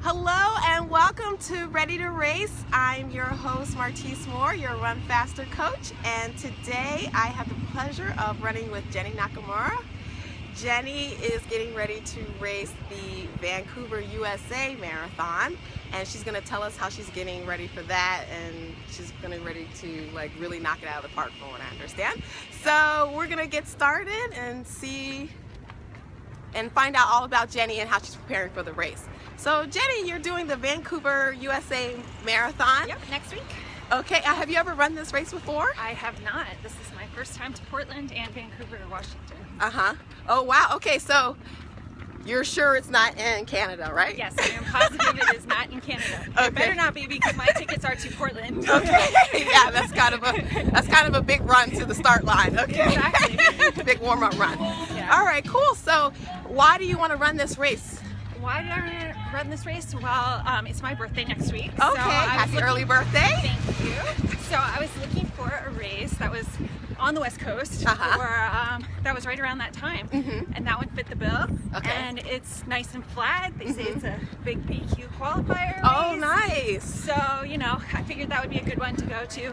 Hello and welcome to Ready to Race. I'm your host Martise, your Run Faster coach, and today I have the pleasure of running with Jenny Nakamura. Jenny is getting ready to race the Vancouver, USA marathon, and she's going to tell us how she's getting ready for that, and she's going to be ready to really knock it out of the park from what I understand. So we're going to get started and find out all about Jenny and how she's preparing for the race. So Jenny, you're doing the Vancouver, USA marathon. Yep, next week. Okay, have you ever run this race before? I have not. This is my first time to Portland and Vancouver, Washington. Oh wow, okay, so you're sure it's not in Canada, right? Yes, I am positive it is not in Canada. Okay. It better not be because my tickets are to Portland. Okay, yeah, that's kind of a big run to the start line. Okay, exactly. Big warm-up run. Yeah. All right, cool. So why do you want to run this race? Why did I run this race? Well, it's my birthday next week. Okay, so happy early birthday. Thank you. So I was looking for a race that was on the West Coast, that was right around that time, and that one fit the bill. Okay. And it's nice and flat. They say it's a big BQ qualifier race. Oh, nice. So, I figured that would be a good one to go to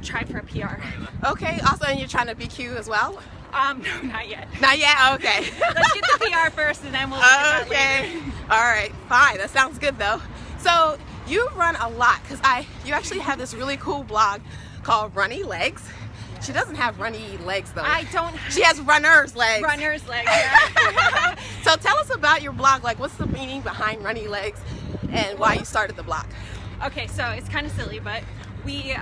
try for a PR. Okay, also, and you're trying to BQ as well? No, not yet. Not yet? Okay. Let's get the PR first and then we'll look at that later. All right, fine. That sounds good though. So you run a lot because you actually have this really cool blog called Runny Legs. She doesn't have runny legs though. I don't. She has runner's legs. Runner's legs, yeah. So tell us about your blog. What's the meaning behind Runny Legs and why you started the blog? Okay, so it's kind of silly, but we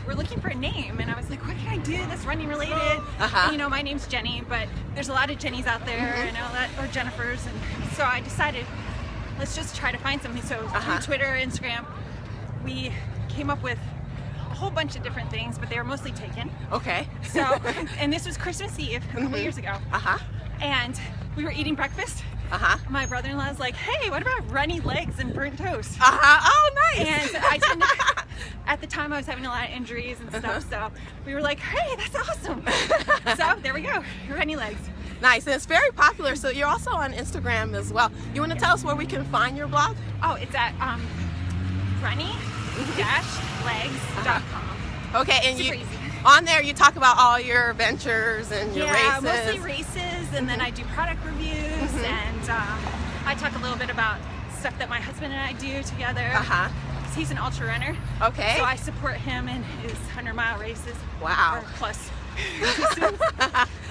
were looking for a name, and I was like, what can I do that's running related? And, my name's Jenny, but there's a lot of Jennys out there, and all that, or Jennifers, and so I decided, let's just try to find something. So through Twitter, Instagram, we came up with a whole bunch of different things, but they were mostly taken. Okay. So, and this was Christmas Eve a couple years ago, and we were eating breakfast. My brother-in-law's like, hey, what about runny legs and burnt toast? Oh, nice. And I didn't, at the time I was having a lot of injuries and stuff, so we were like, hey, that's awesome. So there we go, runny legs. Nice, and it's very popular, so you're also on Instagram as well. You want to tell us where we can find your blog? Oh, it's at runny-legs.com. Okay, and super easy. On there you talk about all your ventures and your races. Yeah, mostly races, and then I do product reviews, and I talk a little bit about stuff that my husband and I do together. Because he's an ultra runner. Okay. So I support him in his 100-mile races. Wow. Or plus distance.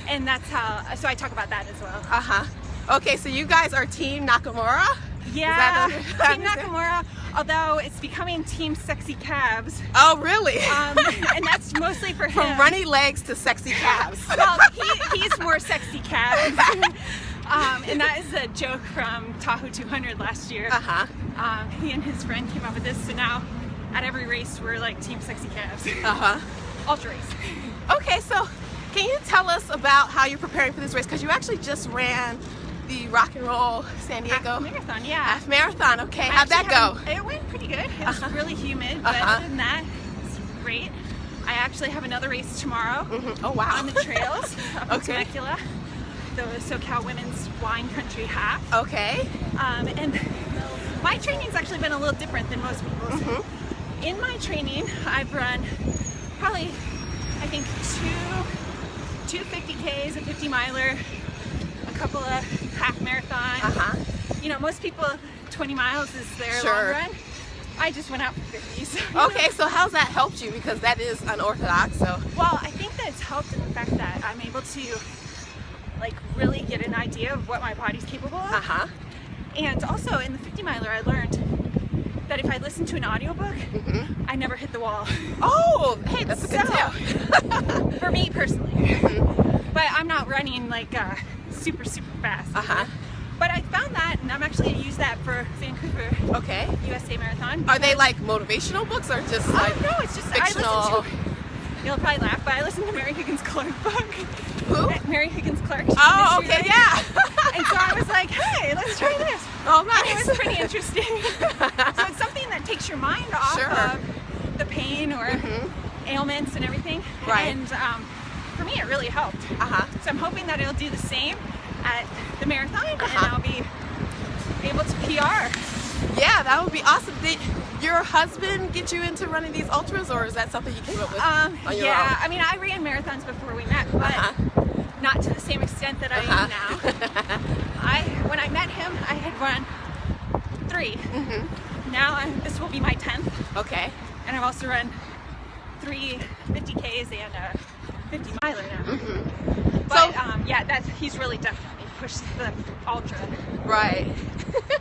And that's how, so I talk about that as well. Okay, so you guys are Team Nakamura? Yeah, Team Nakamura, although it's becoming Team Sexy Calves. Oh, really? And that's mostly for him. From runny legs to sexy calves. Well, he's more sexy calves. And that is a joke from Tahoe 200 last year. He and his friend came up with this, so now at every race we're like Team Sexy Calves. Ultra race. Okay, so can you tell us about how you're preparing for this race? Because you actually just ran the Rock and Roll San Diego half marathon, yeah. Half marathon, okay. How'd that go? It went pretty good. It was really humid, but other than that, it's great. I actually have another race tomorrow. Oh, wow. On the trails up in Temecula, the SoCal Women's Wine Country Half. Okay. And my training's actually been a little different than most people's. In my training, I've run probably, I think, two 50Ks, a 50-miler, a couple of half marathons. Most people, 20 miles is their long run. I just went out for 50s. Okay, so how's that helped you? Because that is unorthodox, so. Well, I think that it's helped in the fact that I'm able to really get an idea of what my body's capable of. And also in the 50-miler, I learned that if I listen to an audiobook, I never hit the wall. Oh, hey, that's a good tip. For me personally. But I'm not running super, super fast. But I found that, and I'm actually going to use that for Vancouver USA Marathon. Are they motivational books or just no, it's just fictional? You'll probably laugh, but I listened to Mary Higgins Clark book. Who? Mary Higgins Clark. Oh, okay, yeah. And so I was like, hey, let's try this. Oh, nice. And it was pretty interesting. So it's something that takes your mind off of the pain or ailments and everything. Right. And for me, it really helped. So I'm hoping that it'll do the same at the marathon, and I'll be able to PR Yeah, that would be awesome. Did your husband get you into running these ultras, or is that something you came up with on your own? I mean, I ran marathons before we met, but not to the same extent that I am now. When I met him, I had run 3. Now this will be my 10th. Okay. And I've also run 3 50Ks and a 50 miler now. But yeah, he's really definitely pushed the ultra. Right.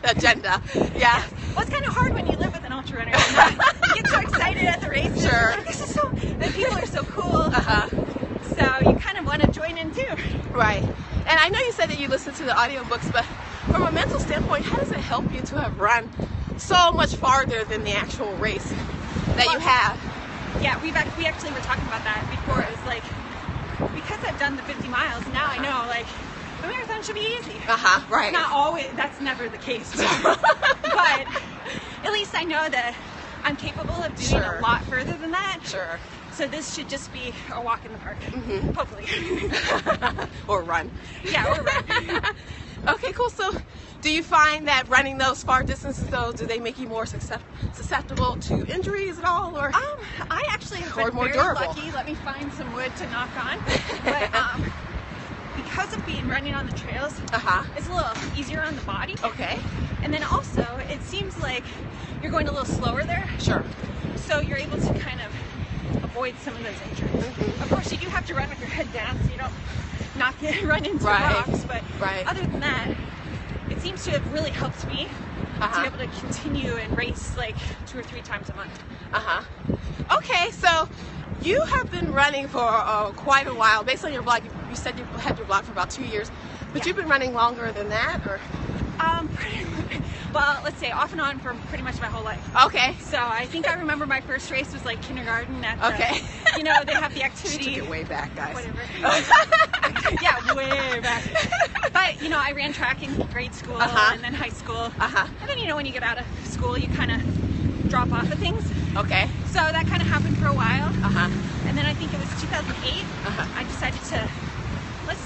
Agenda. Yeah. Well, it's kind of hard when you live with an ultra runner. You get so excited at the races. Sure. Like, this is so. The people are so cool. So you kind of want to join in too. Right. And I know you said that you listen to the audiobooks, but from a mental standpoint, how does it help you to have run so much farther than the actual race that you have? Yeah, we actually were talking about that before. It was like, because I've done the 50 miles, now I know, like, the marathon should be easy. Right. Not always, that's never the case. But at least I know that I'm capable of doing a lot further than that. Sure. So this should just be a walk in the park, hopefully. Or run. Yeah, or run. Okay, cool. So do you find that running those far distances, though, do they make you more susceptible to injuries at all? Or I actually have been more very durable? lucky. Let me find some wood to knock on. But because of being running on the trails, it's a little easier on the body. Okay. And then also, it seems like you're going a little slower there. Sure. So you're able to kind of avoid some of those injuries. Of course, you do have to run with your head down so you don't run into rocks. But other than that, it seems to have really helped me to be able to continue and race like 2 or 3 times a month. Okay, so you have been running for quite a while. Based on your blog, you said you had your blog for about 2 years, but you've been running longer than that, or? Well, let's say off and on for pretty much my whole life. Okay. So I think I remember my first race was like kindergarten at Okay. You know, they have the activity. She took it way back, guys. Whatever. Yeah, way back. But, you know, I ran track in grade school and then high school. And then, you know, when you get out of school, you kind of drop off of things. Okay. So that kind of happened for a while. And then I think it was 2008. I decided to, let's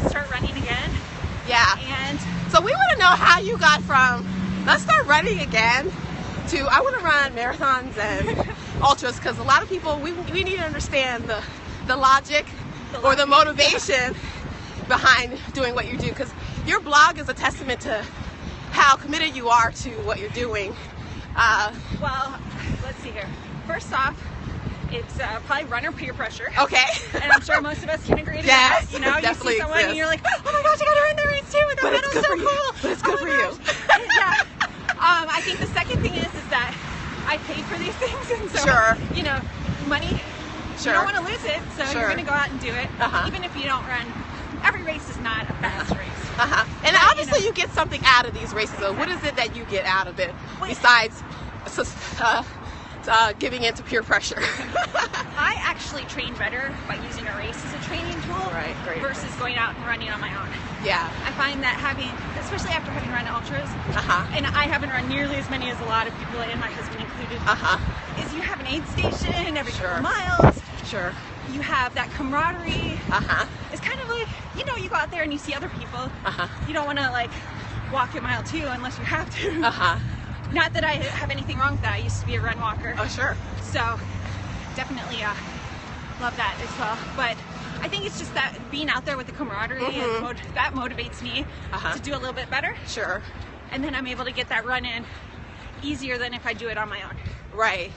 start running again. Yeah. And so we want to know how you got from, let's start running again, to I want to run marathons and ultras, because a lot of people, we need to understand the logic or the motivation behind doing what you do, because your blog is a testament to how committed you are to what you're doing. Well, let's see here. First off, it's probably runner peer pressure. Okay. And I'm sure most of us can agree to Yes, that. You know, you see someone and you're like, oh my gosh, I gotta run the race too, and their medal's so cool. But it's good for you. Yeah. I think the second thing is that I paid for these things, and so you know, money. You don't want to lose it, so you're gonna go out and do it, even if you don't run. Every race is not a fast race. And but, obviously you get something out of these races. So what is it that you get out of it besides giving into peer pressure? I actually train better by using a race as a training tool versus going out and running on my own. Yeah. I find that especially after having run ultras, and I haven't run nearly as many as a lot of people, and my husband included, is you have an aid station every couple miles. Sure. You have that camaraderie. It's kind of like, you know, you go out there and you see other people. You don't want to like walk a mile too unless you have to. Not that I have anything wrong with that. I used to be a run walker. Oh, sure. So definitely love that as well. But I think it's just that being out there with the camaraderie and that motivates me to do a little bit better. Sure. And then I'm able to get that run in easier than if I do it on my own. Right.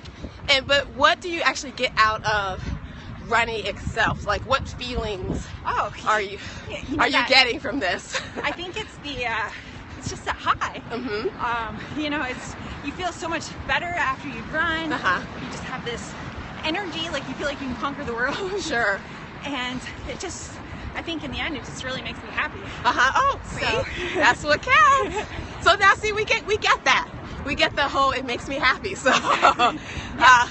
But what do you actually get out of running itself? Like, what feelings are you getting from this? I think it's it's just that high. You know, you feel so much better after you run. You just have this energy, like you feel like you can conquer the world. Sure. And it just, I think in the end, it just really makes me happy. Oh, see, that's what counts. So now, see, we get that. We get the whole, it makes me happy. So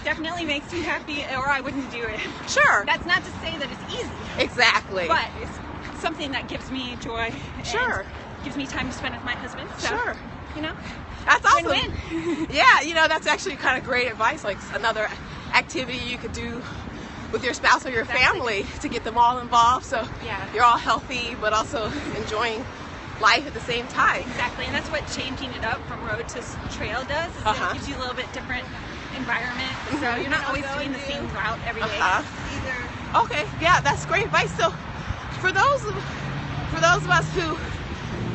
definitely makes me happy, or I wouldn't do it. Sure. That's not to say that it's easy. Exactly. But it's something that gives me joy. Sure. Gives me time to spend with my husband. So, you know, that's awesome. Win-win. Yeah, you know, that's actually kind of great advice. Like another activity you could do with your spouse or your family to get them all involved. So you're all healthy, but also enjoying life at the same time. Exactly, and that's what changing it up from road to trail does. Is it gives you a little bit different environment, so you're not always doing the same route every day either. Okay, yeah, that's great advice. So for those of us who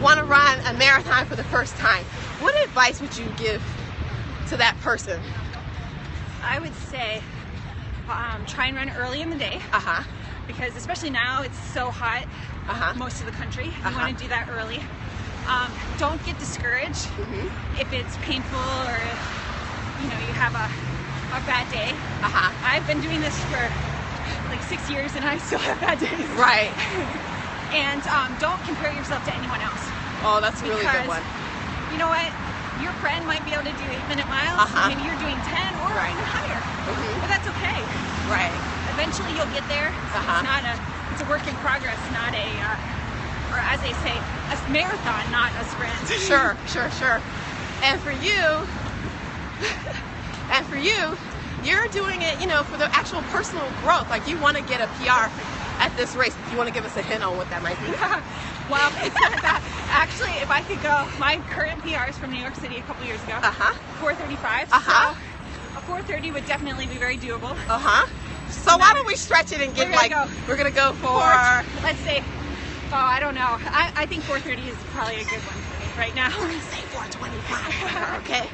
want to run a marathon for the first time, what advice would you give to that person? I would say try and run early in the day, because especially now it's so hot most of the country. You want to do that early. Don't get discouraged if it's painful or you have a bad day. I've been doing this for like 6 years and I still have bad days. Right. And don't compare yourself to anyone else. Oh, that's a really good one. You know what? Your friend might be able to do 8-minute miles. Maybe you're doing 10 or even higher. But that's okay. Right. Eventually you'll get there. It's a work in progress, not a, or as they say, a marathon, not a sprint. Sure. And for you, you're doing it, for the actual personal growth. Like you want to get a PR at this race. You want to give us a hint on what that might be? Well, it's not that. Actually, if I could go, my current PR is from New York City a couple years ago. 4:35. So a 4:30 would definitely be very doable. So why don't we stretch it and get we're gonna go for let's say, I don't know. I think 4:30 is probably a good one for me right now. We're gonna say 4:25. Okay.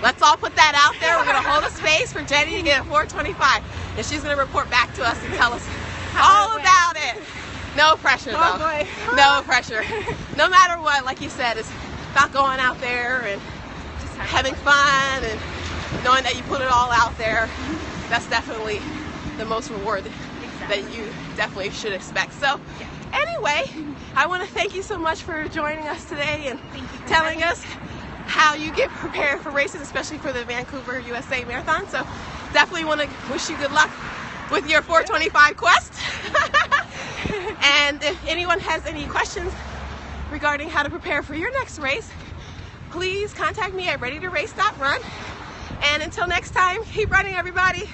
Let's all put that out there. We're gonna hold a space for Jenny to get a 4:25, and she's gonna report back to us and tell us all about it. No pressure though. Oh boy. No pressure. No matter what, like you said, it's about going out there and just having fun and knowing that you put it all out there. That's definitely the most reward that you definitely should expect. So anyway, I want to thank you so much for joining us today and telling us how you get prepared for races, especially for the Vancouver, USA Marathon. So definitely want to wish you good luck with your 4:25 quest. And if anyone has any questions regarding how to prepare for your next race, please contact me at ReadyToRace.run. And until next time, keep running, everybody.